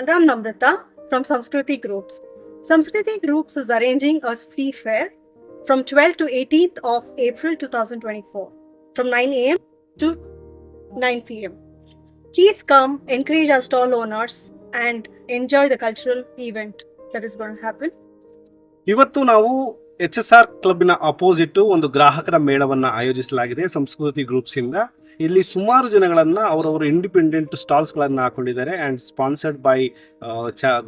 Balram Namrata from Samskriti Groups. Samskriti Groups is arranging a free fair from 12th to 18th of April 2024 from 9 a.m. to 9 p.m. Please come, encourage our stall owners and enjoy the cultural event that is going to happen. ಇವತ್ತು ನಾವು HSR ಕ್ಲಬ್ನ opposite ಒಂದು ಗ್ರಾಹಕರ ಮೇಳವನ್ನ ಆಯೋಜಿಸಲಾಗಿದೆ ಸಂಸ್ಕೃತಿ groups ಇಂದ. ಇಲ್ಲಿ ಸುಮಾರು ಜನಗಳನ್ನ ಅವರವರು ಇಂಡಿಪೆಂಡೆಂಟ್ ಸ್ಟಾಲ್ಸ್ ಗಳನ್ನ ಹಾಕೊಂಡಿದ್ದಾರೆ and sponsored by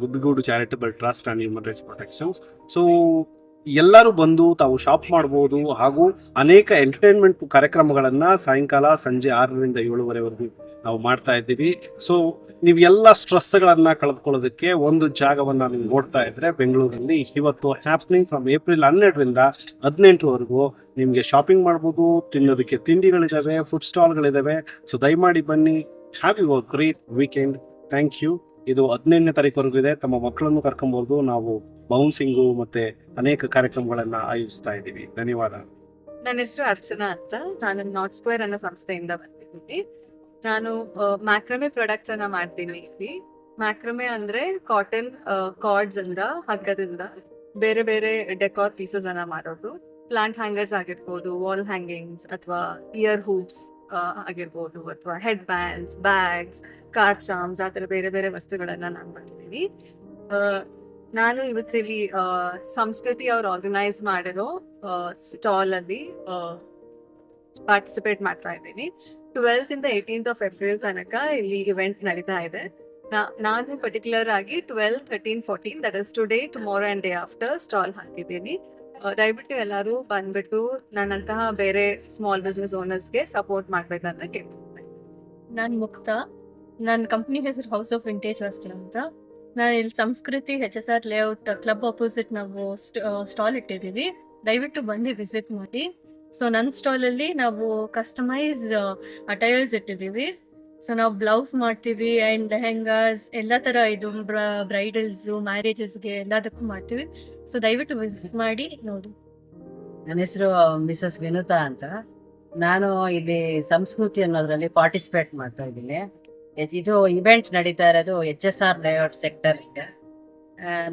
Gubbigudu charitable trust and human rights protections. So ಎಲ್ಲರೂ ಬಂದು ತಾವು ಶಾಪ್ ಮಾಡಬಹುದು ಹಾಗೂ ಅನೇಕ ಎಂಟರ್ಟೈನ್ಮೆಂಟ್ ಕಾರ್ಯಕ್ರಮಗಳನ್ನ ಸಾಯಂಕಾಲ ಸಂಜೆ 6ರಿಂದ 7:30ವರೆಗೂ ನಾವು ಮಾಡ್ತಾ ಇದ್ದೀವಿ. ಸೊ ನೀವು ಎಲ್ಲ ಸ್ಟ್ರೆಸ್ಗಳನ್ನ ಕಳೆದುಕೊಳ್ಳೋದಕ್ಕೆ ಒಂದು ಜಾಗವನ್ನ ನೀವು ನೋಡ್ತಾ ಇದ್ರೆ ಬೆಂಗಳೂರಲ್ಲಿ ಇವತ್ತು ಹ್ಯಾಪ್ನಿಂಗ್ ಫ್ರಮ್ ಏಪ್ರಿಲ್ 12ರಿಂದ 18ರವರೆಗೂ ನಿಮಗೆ ಶಾಪಿಂಗ್ ಮಾಡ್ಬೋದು, ತಿನ್ನೋದಕ್ಕೆ ತಿಂಡಿಗಳಿದಾವೆ, ಫುಡ್ ಸ್ಟಾಲ್ಗಳಿದಾವೆ. ಸೊ ದಯಮಾಡಿ ಬನ್ನಿ, have you a great weekend. Thank you. ಇದು 15ನೇ ತಾರೀಕುವರೆಗೂ ಇದೆ. ತಮ್ಮ ಮಕ್ಕಳನ್ನು ಕರ್ಕೊಂಡ್ಬರ್ದು. ನಾವು ಬೌನ್ಸಿಂಗು ಮತ್ತೆ ಅನೇಕ ಕಾರ್ಯಕ್ರಮಗಳನ್ನ ಆಯೋಜಿಸ್ತಾ ಇದ್ದೀವಿ. ಧನ್ಯವಾದ. ನನ್ನ ಹೆಸರು ಅರ್ಚನಾ ಅಂತ. ನಾನು ನಾರ್ತ್ ಸ್ಕ್ವೇರ್ ಅನ್ನೋ ಸಂಸ್ಥೆಯಿಂದ ಬಂದಿದ್ದೀನಿ. ನಾನು ಮ್ಯಾಕ್ರಮೆ ಪ್ರಾಡಕ್ಟ್ಸ್ ಅನ್ನ ಮಾಡ್ತೀನಿ ಇಲ್ಲಿ. ಮ್ಯಾಕ್ರಮೆ ಅಂದ್ರೆ ಕಾಟನ್ ಕಾರ್ಡ್ಸ್ ಇಂದ, ಹಗ್ಗದಿಂದ ಬೇರೆ ಬೇರೆ ಡೆಕಾರ್ ಪೀಸಸ್ ಅನ್ನ ಮಾಡೋದು. ಪ್ಲಾಂಟ್ ಹ್ಯಾಂಗರ್ಸ್ ಆಗಿರ್ಬೋದು, ವಾಲ್ ಹ್ಯಾಂಗಿಂಗ್ಸ್ ಅಥವಾ ಇಯರ್ ಹೂಪ್ಸ್ ಆಗಿರ್ಬೋದು, ಅಥವಾ head bands, bags, car charms, ಆ ಥರ ಬೇರೆ ಬೇರೆ ವಸ್ತುಗಳನ್ನ ನಾನು ಮಾಡ್ತೀನಿ. ನಾನು ಇವತ್ತಿಲ್ಲಿ ಸಂಸ್ಕೃತಿ ಅವ್ರು ಆರ್ಗನೈಸ್ ಮಾಡಿರೋ ಸ್ಟಾಲ್ ಅಲ್ಲಿ ಪಾರ್ಟಿಸಿಪೇಟ್ ಮಾಡ್ತಾ ಇದ್ದೀನಿ. 12th ಇಂದ 18th ಆಫ್ ಏಪ್ರಿಲ್ ತನಕ ಇಲ್ಲಿ ಇವೆಂಟ್ ನಡೀತಾ ಇದೆ. ನಾನು ಪರ್ಟಿಕ್ಯುಲರ್ ಆಗಿ 12, 13, 14 that is today, tomorrow and day after stall ಹಾಕಿದ್ದೀನಿ. ದಯವಿಟ್ಟು ಎಲ್ಲರೂ ಬಂದ್ಬಿಟ್ಟು ನನ್ನಂತಹ ಬೇರೆ ಸ್ಮಾಲ್ ಬಿಸ್ನೆಸ್ ಓನರ್ಸ್ಗೆ ಸಪೋರ್ಟ್ ಮಾಡ್ಬೇಕಂತ ಕೇಳ್ಕೊಳ್ತೇನೆ. ನಾನು ಮುಕ್ತಾ. ನನ್ನ ಕಂಪ್ನಿ ಹೆಸರು ಹೌಸ್ ಆಫ್ ವಿಂಟೇಜ್ ವಸ್ತು ಅಂತ. ನಾನು ಇಲ್ಲಿ ಸಂಸ್ಕೃತಿ HSR ಲೇಔಟ್ ಕ್ಲಬ್ ಅಪೋಸಿಟ್ ನಾವು ಸ್ಟಾಲ್ ಇಟ್ಟಿದ್ದೀವಿ. ದಯವಿಟ್ಟು ಬಂದು ವಿಸಿಟ್ ಮಾಡಿ. ಸೊ ನನ್ನ ಸ್ಟಾಲಲ್ಲಿ ನಾವು ಕಸ್ಟಮೈಸ್ಡ್ ಅಟೈರ್ಸ್ ಇಟ್ಟಿದ್ದೀವಿ. ಸೊ ನಾವು ಬ್ಲೌಸ್ ಮಾಡ್ತೀವಿ ಆ್ಯಂಡ್ ಲೆಹೆಂಗಾಸ್ ಎಲ್ಲ ಥರ, ಇದು ಬ್ರೈಡಲ್ಸು, ಮ್ಯಾರೇಜಸ್ಗೆ ಎಲ್ಲದಕ್ಕೂ ಮಾಡ್ತೀವಿ. ಸೊ ದಯವಿಟ್ಟು ವಿಸಿಟ್ ಮಾಡಿ ನೋಡಿ. ನನ್ನ ಹೆಸರು ಮಿಸಸ್ ವಿನುತಾ ಅಂತ. ನಾನು ಇಲ್ಲಿ ಸಂಸ್ಕೃತಿ ಅನ್ನೋದ್ರಲ್ಲಿ ಪಾರ್ಟಿಸಿಪೇಟ್ ಮಾಡ್ತಾ ಇದ್ದೀನಿ. ಇದು ಇವೆಂಟ್ ನಡೀತಾ ಇರೋದು HSR ಲೇಔಟ್ ಸೆಕ್ಟರ್ ಇದೆ.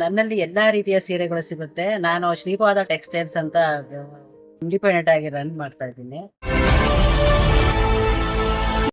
ನನ್ನಲ್ಲಿ ಎಲ್ಲಾ ರೀತಿಯ ಸೀರೆಗಳು ಸಿಗುತ್ತೆ. ನಾನು ಶ್ರೀಪಾದ ಟೆಕ್ಸ್ಟೈಲ್ಸ್ ಅಂತ ಇಂಡಿಪೆಂಡೆಂಟ್ ಆಗಿ ರನ್ ಮಾಡ್ತಾ ಇದ್ದೀನಿ.